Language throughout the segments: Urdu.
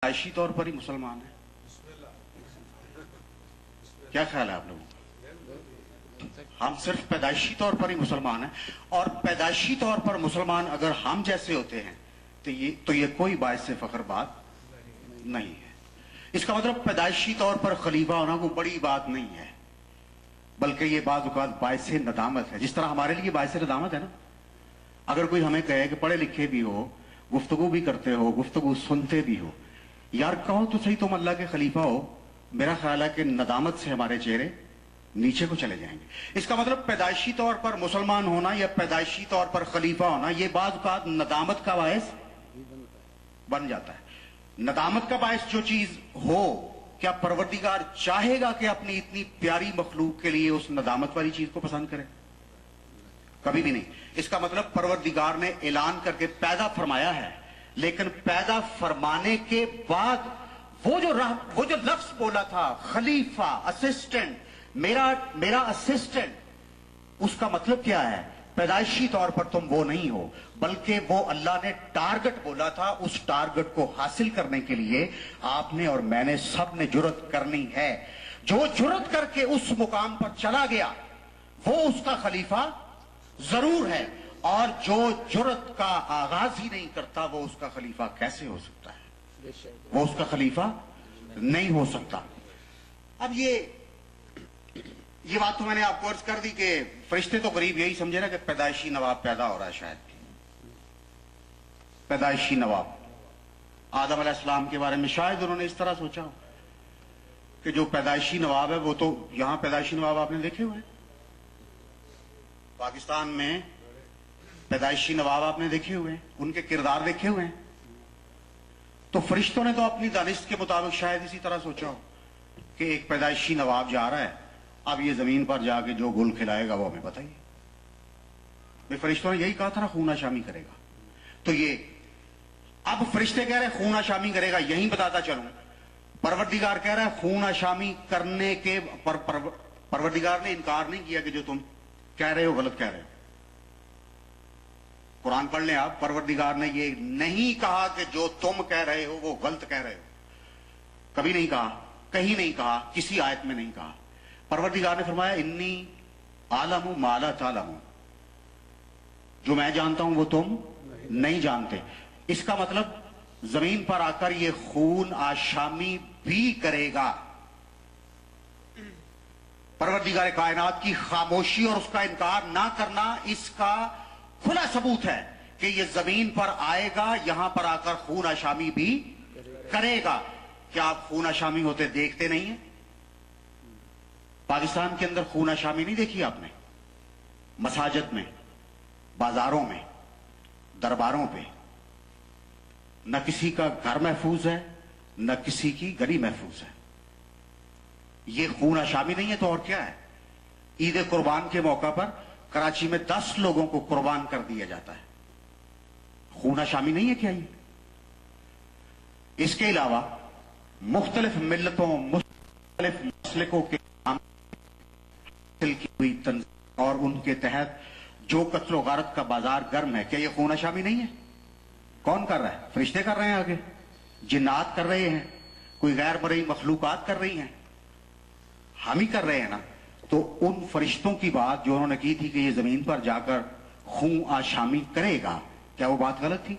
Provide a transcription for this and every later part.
پیدائشی طور پر ہی مسلمان ہیں؟ کیا خیال ہے آپ لوگوں کا؟ ہم صرف پیدائشی طور پر ہی مسلمان ہیں، اور پیدائشی طور پر مسلمان اگر ہم جیسے ہوتے ہیں تو یہ کوئی باعث فخر بات نہیں ہے۔ اس کا مطلب پیدائشی طور پر خلیفہ ہونا کوئی بڑی بات نہیں ہے، بلکہ یہ بعض اوقات باعث ندامت ہے، جس طرح ہمارے لیے باعث ندامت ہے نا۔ اگر کوئی ہمیں کہے کہ پڑھے لکھے بھی ہو، گفتگو بھی کرتے ہو، گفتگو سنتے بھی ہو، یار کہو تو صحیح تم اللہ کے خلیفہ ہو، میرا خیال ہے کہ ندامت سے ہمارے چہرے نیچے کو چلے جائیں گے۔ اس کا مطلب پیدائشی طور پر مسلمان ہونا یا پیدائشی طور پر خلیفہ ہونا یہ بعض اوقات ندامت کا باعث بن جاتا ہے۔ ندامت کا باعث جو چیز ہو، کیا پروردگار چاہے گا کہ اپنی اتنی پیاری مخلوق کے لیے اس ندامت والی چیز کو پسند کرے؟ کبھی بھی نہیں۔ اس کا مطلب پروردگار نے اعلان کر کے پیدا فرمایا ہے، لیکن پیدا فرمانے کے بعد وہ جو لفظ بولا تھا خلیفہ، اسسٹنٹ، میرا اسسٹنٹ، اس کا مطلب کیا ہے؟ پیدائشی طور پر تم وہ نہیں ہو، بلکہ وہ اللہ نے ٹارگٹ بولا تھا، اس ٹارگٹ کو حاصل کرنے کے لیے آپ نے اور میں نے سب نے جرات کرنی ہے۔ جو جرات کر کے اس مقام پر چلا گیا وہ اس کا خلیفہ ضرور ہے، اور جو جرات کا آغاز ہی نہیں کرتا وہ اس کا خلیفہ کیسے ہو سکتا ہے؟ وہ اس کا خلیفہ نہیں ہو سکتا۔ اب یہ بات تو میں نے آپ کو عرض کر دی کہ فرشتے تو قریب یہی سمجھے نا کہ پیدائشی نواب پیدا ہو رہا ہے، شاید پیدائشی نواب آدم علیہ السلام کے بارے میں شاید انہوں نے اس طرح سوچا ہو کہ جو پیدائشی نواب ہے وہ تو یہاں پیدائشی نواب آپ نے دیکھے ہوئے ہیں، پاکستان میں پیدائشی نواب آپ نے دیکھے ہوئے ہیں، ان کے کردار دیکھے ہوئے ہیں۔ تو فرشتوں نے تو اپنی دانست کے مطابق شاید اسی طرح سوچا ہو کہ ایک پیدائشی نواب جا رہا ہے، اب یہ زمین پر جا کے جو گل کھلائے گا وہ ہمیں بتائیے۔ فرشتوں نے یہی کہا تھا نا، خون آشامی کرے گا۔ تو یہ اب فرشتے کہہ رہے ہیں خون آشامی کرے گا، یہیں بتاتا چلوں، پروردگار کہہ رہا ہے خون آشامی کرنے کے پروردگار نے انکار نہیں کیا کہ جو تم کہہ رہے ہو غلط کہہ رہے ہو۔ قرآن پڑھ لیں آپ، پروردگار نے یہ نہیں کہا کہ جو تم کہہ رہے ہو وہ غلط کہہ رہے ہو، کبھی نہیں کہا، کہیں نہیں کہا، کسی آیت میں نہیں کہا۔ پروردگار نے فرمایا انی عالم ما لا تعلمون، جو میں جانتا ہوں وہ تم نہیں جانتے۔ اس کا مطلب زمین پر آ کر یہ خون آشامی بھی کرے گا۔ پروردگار کائنات کی خاموشی اور اس کا انکار نہ کرنا اس کا کھلا ثبوت ہے کہ یہ زمین پر آئے گا، یہاں پر آ کر خون آشامی بھی کرے گا۔ کیا آپ خون آشامی ہوتے دیکھتے نہیں ہیں؟ پاکستان کے اندر خون آشامی نہیں دیکھی آپ نے؟ مساجد میں، بازاروں میں، درباروں پہ نہ کسی کا گھر محفوظ ہے، نہ کسی کی گلی محفوظ ہے۔ یہ خون آشامی نہیں ہے تو اور کیا ہے؟ عید قربان کے موقع پر کراچی میں 10 لوگوں کو قربان کر دیا جاتا ہے، خون آشامی نہیں ہے کیا یہ؟ اس کے علاوہ مختلف ملتوں، مختلف مسلکوں کے حاصل کی ہوئی تنظیم اور ان کے تحت جو قتل و غارت کا بازار گرم ہے، کیا یہ خون آشامی نہیں ہے؟ کون کر رہا ہے؟ فرشتے کر رہے ہیں، آگے جنات کر رہے ہیں، کوئی غیر مرئی مخلوقات کر رہی ہیں، ہم ہی کر رہے ہیں نا۔ تو ان فرشتوں کی بات جو انہوں نے کی تھی کہ یہ زمین پر جا کر خون آشامی کرے گا، کیا وہ بات غلط تھی؟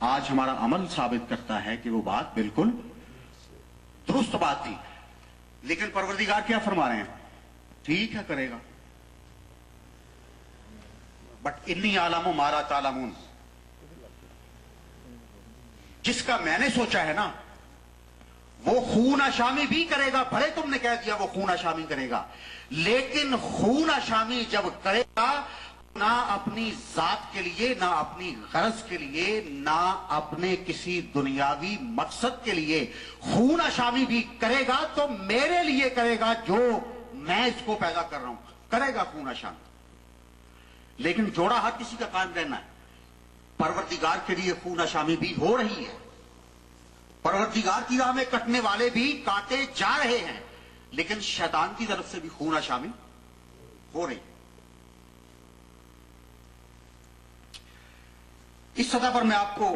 آج ہمارا عمل ثابت کرتا ہے کہ وہ بات بالکل درست بات تھی، لیکن پروردگار کیا فرما رہے ہیں؟ ٹھیک ہے کرے گا، بٹ انی عالم ما لا تعلمون، جس کا میں نے سوچا ہے نا وہ خون آشامی بھی کرے گا۔ بھلے تم نے کہہ دیا وہ خون آشامی کرے گا، لیکن خون آشامی جب کرے گا نہ اپنی ذات کے لیے، نہ اپنی غرض کے لیے، نہ اپنے کسی دنیاوی مقصد کے لیے، خون آشامی بھی کرے گا تو میرے لیے کرے گا، جو میں اس کو پیدا کر رہا ہوں کرے گا خون آشامی۔ لیکن جوڑا ہر کسی کا قائم رہنا ہے۔ پروردگار کے لیے خون آشامی بھی ہو رہی ہے، پروردگار کی راہ میں کٹنے والے بھی کاٹے جا رہے ہیں، لیکن شیطان کی طرف سے بھی خون آشامی ہو رہی ہے۔ اس سطح پر میں آپ کو